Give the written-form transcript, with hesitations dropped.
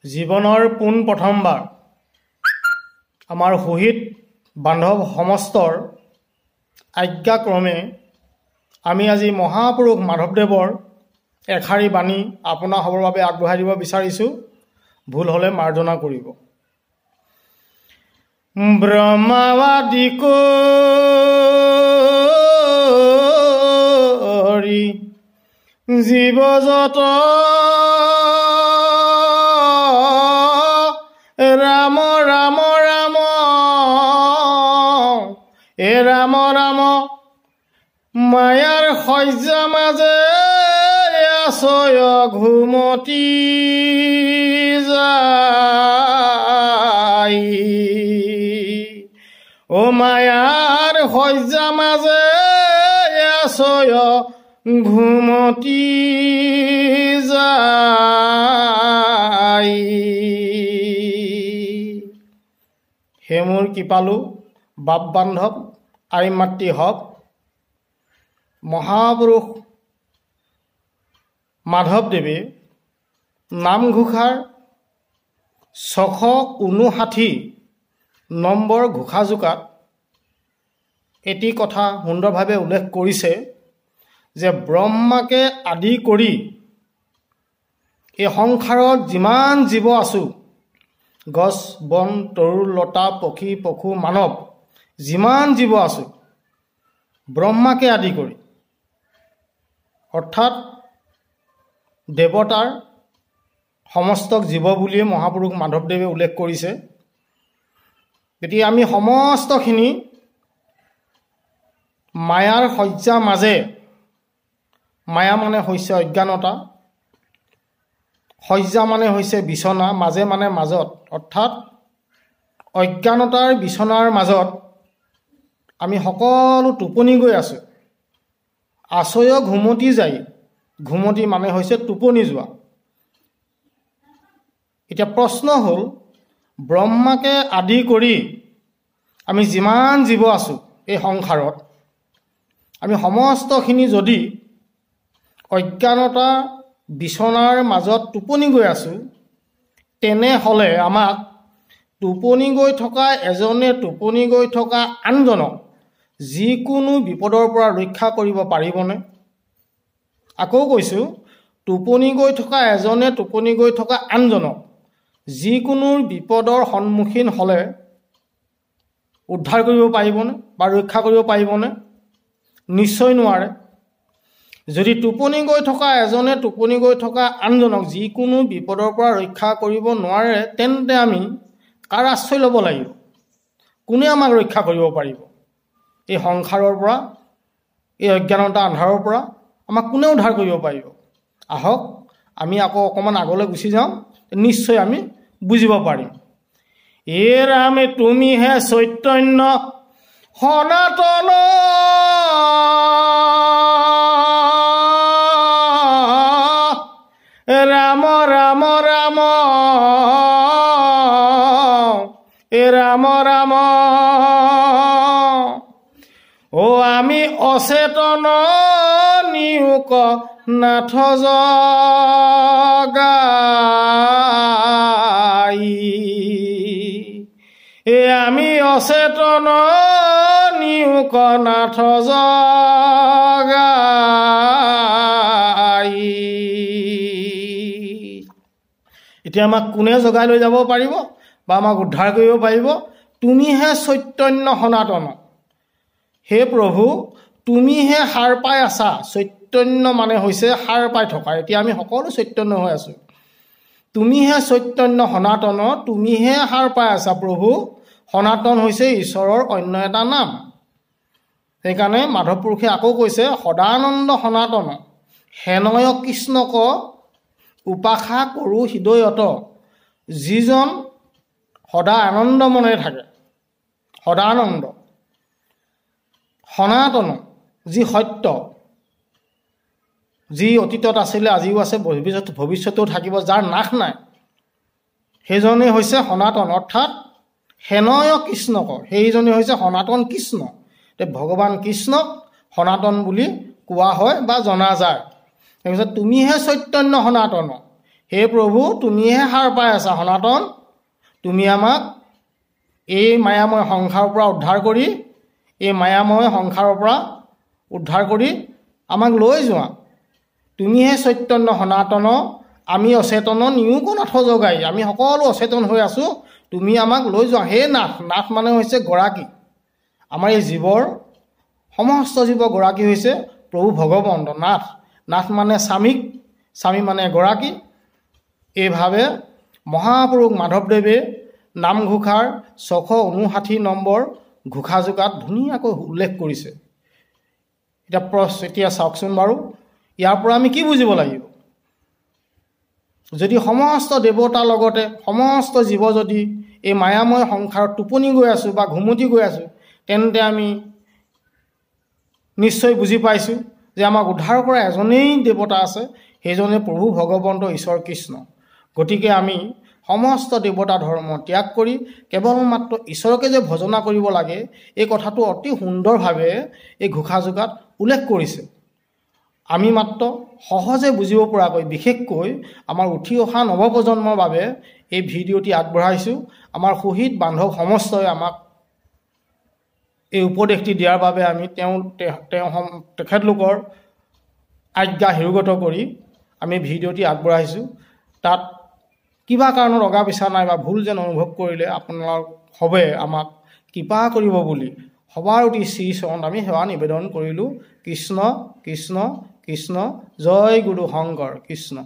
জীৱনৰ পোন প্ৰথমবাৰ আমাৰ শহীদ বান্ধৱ সমস্তৰ আজ্ঞাক্ৰমে আমি আজি মহাপুৰুষ মাধৱদেৱৰ এষাৰি বাণী আপোনাৰ সবৰ বাবে আগবঢ়াই দিব বিচাৰিছোঁ। ভুল হ'লে মাৰ্জনা কৰিব। ব্ৰহ্মাদি কৰি জীৱজত ৰাম ৰাম ৰাম ৰাম ৰাম মায়াৰ শয্যা মাজে আছয় ঘুমতি যায়। ও মায়াৰ শয্যা মাজে আছয় ঘুমতি যায়। হে মোৰ কৃপালু বাপ বান্ধৱ আই মাতৃ হওক, মহাপুৰুষ মাধৱদেৱে নামঘোষাৰ 659 নম্বৰ ঘোষাজোকাত এটি কথা সুন্দৰভাৱে উল্লেখ কৰিছে যে ব্ৰহ্মাকে আদি কৰি এই সংসাৰত যিমান জীৱ আছোঁ, গছ বন তৰু লতা পক্ষী পশু মানৱ যিমান জীৱ আছোঁ, ব্ৰহ্মাকে আদি কৰি অৰ্থাৎ দেৱতাৰ সমস্তক জীৱ বুলিয়ে মহাপুৰুষ মাধৱদেৱে উল্লেখ কৰিছে। গতিকে আমি সমস্তখিনি মায়াৰ শয্যা মাজে, মায়া মানে হৈছে অজ্ঞানতা, শয্যা মানে হৈছে বিচনা, মাজে মানে মাজত, অৰ্থাৎ অজ্ঞানতাৰ বিচনাৰ মাজত আমি সকলো টোপনি গৈ আছোঁ। আছয় ঘুমতি যায়, ঘুমতি মানে হৈছে টোপনি যোৱা। এতিয়া প্ৰশ্ন হ'ল, ব্ৰহ্মাকে আদি কৰি আমি যিমান জীৱ আছোঁ এই সংসাৰত, আমি সমস্তখিনি যদি অজ্ঞানতা বিচনাৰ মাজত টোপনি গৈ আছোঁ, তেনেহ'লে আমাক টোপনি গৈ থকা এজনে টোপনি গৈ থকা আনজনক যিকোনো বিপদৰ পৰা ৰক্ষা কৰিব পাৰিবনে? আকৌ কৈছোঁ, টোপনি গৈ থকা এজনে টোপনি গৈ থকা আনজনক যিকোনো বিপদৰ সন্মুখীন হ'লে উদ্ধাৰ কৰিব পাৰিবনে বা ৰক্ষা কৰিব পাৰিবনে? নিশ্চয় নোৱাৰে। যদি টোপনি গৈ থকা এজনে টোপনি গৈ থকা আনজনক যিকোনো বিপদৰ পৰা ৰক্ষা কৰিব নোৱাৰে, তেন্তে আমি কাৰ আশ্ৰয় ল'ব লাগিব? কোনে আমাক ৰক্ষা কৰিব পাৰিব? এই সংসাৰৰ পৰা, এই অজ্ঞানতা আন্ধাৰৰ পৰা আমাক কোনে উদ্ধাৰ কৰিব পাৰিব? আহক আমি আকৌ অকণমান আগলৈ গুচি যাওঁ, নিশ্চয় আমি বুজিব পাৰিম। এ ৰাম তুমিহে চৈতন্য সনাতন, ৰাম ৰাম ৰাম ৰাম ৰাম ও আমি অচেতন নিয়োক নাথ জগাই। আমি অচেতন নিয়োক নাথ জগাই। এতিয়া আমাক কোনে জগাই লৈ যাব পাৰিব বা আমাক উদ্ধাৰ কৰিব পাৰিব? তুমিহে চৈতন্য সনাতন। হে প্ৰভু, তুমিহে সাৰ পাই আছা। চৈতন্য মানে হৈছে সাৰ পাই থকা। এতিয়া আমি সকলো চৈতন্য হৈ আছোঁ। তুমিহে চৈতন্য সনাতন, তুমিহে সাৰ পাই আছা প্ৰভু। সনাতন হৈছে ঈশ্বৰৰ অন্য এটা নাম। সেইকাৰণে মাধৱ পুৰুষে আকৌ কৈছে, সদানন্দ সনাতন হেনয় কৃষ্ণক উপাসা কৰোঁ হৃদয়ত। যিজন সদা আনন্দ মনে থাকে, সদানন্দ সনাতন, যি সত্য, যি অতীতত আছিলে, আজিও আছে, ভৱিষ্যতেও থাকিব, যাৰ নাশ নাই, সেইজনেই হৈছে সনাতন, অৰ্থাৎ হেনয় কৃষ্ণক, সেইজনেই হৈছে সনাতন কৃষ্ণ। ভগৱান কৃষ্ণক সনাতন বুলি কোৱা হয় বা জনা যায়। তাৰপিছত তুমিহে চৈতন্য সনাতন, হে প্ৰভু, তুমিহে সাৰ পাই আছা সনাতন, তুমি আমাক এই মায়াময় সংসাৰৰ পৰা উদ্ধাৰ কৰি আমাক লৈ যোৱা। তুমিহে চৈতন্য সনাতন, আমি অচেতন নিয়োগ নাথ জগাই, আমি সকলো অচেতন হৈ আছোঁ, তুমি আমাক লৈ যোৱা। হে নাথ, নাথ মানে হৈছে গৰাকী, আমাৰ এই জীৱৰ সমস্ত জীৱৰ গৰাকী হৈছে প্ৰভু ভগৱন্ত নাথ। নাথ মানে স্বামীক, স্বামী মানে গৰাকী। এইভাৱে মহাপুৰুষ মাধৱদেৱে নামঘোষাৰ 659 নম্বৰ ঘোষাযোগাত ধুনীয়াকৈ উল্লেখ কৰিছে। এতিয়া চাওকচোন বাৰু, ইয়াৰ পৰা আমি কি বুজিব লাগিব? যদি সমস্ত দেৱতাৰ লগতে সমস্ত জীৱ যদি এই মায়াময় সংসাৰত টোপনি গৈ আছোঁ বা ঘুমতি গৈ আছোঁ, তেন্তে আমি নিশ্চয় বুজি পাইছোঁ যে আমাক উদ্ধাৰ কৰা এজনেই দেৱতা আছে, সেইজনে প্ৰভু ভগৱন্ত ঈশ্বৰ কৃষ্ণ। গতিকে আমি সমস্ত দেৱতা ধৰ্ম ত্যাগ কৰি কেৱল মাত্ৰ ঈশ্বৰকে যে ভজনা কৰিব লাগে, এই কথাটো অতি সুন্দৰভাৱে এই ঘোষাযোগাত উল্লেখ কৰিছে। আমি মাত্ৰ সহজে বুজিব পৰাকৈ, বিশেষকৈ আমাৰ উঠি অহা নৱপ্ৰজন্মৰ বাবে এই ভিডিঅ'টি আগবঢ়াইছোঁ। আমাৰ শহীদ বান্ধৱ সমস্তই আমাক এই উপদেশটি দিয়াৰ বাবে আমি তেখেতলোকৰ আজ্ঞা শিৰোগত কৰি আমি ভিডিঅ'টি আগবঢ়াইছোঁ। তাত কিবা কাৰণত অগা পিছা নাই বা ভুল যেন অনুভৱ কৰিলে আপোনালোকে আমাক কৃপা কৰিব বুলি সবাৰ অতি শ্ৰী চৰণত আমি সেৱা নিবেদন কৰিলোঁ। কৃষ্ণ কৃষ্ণ কৃষ্ণ, জয় গুৰু শংকৰ কৃষ্ণ।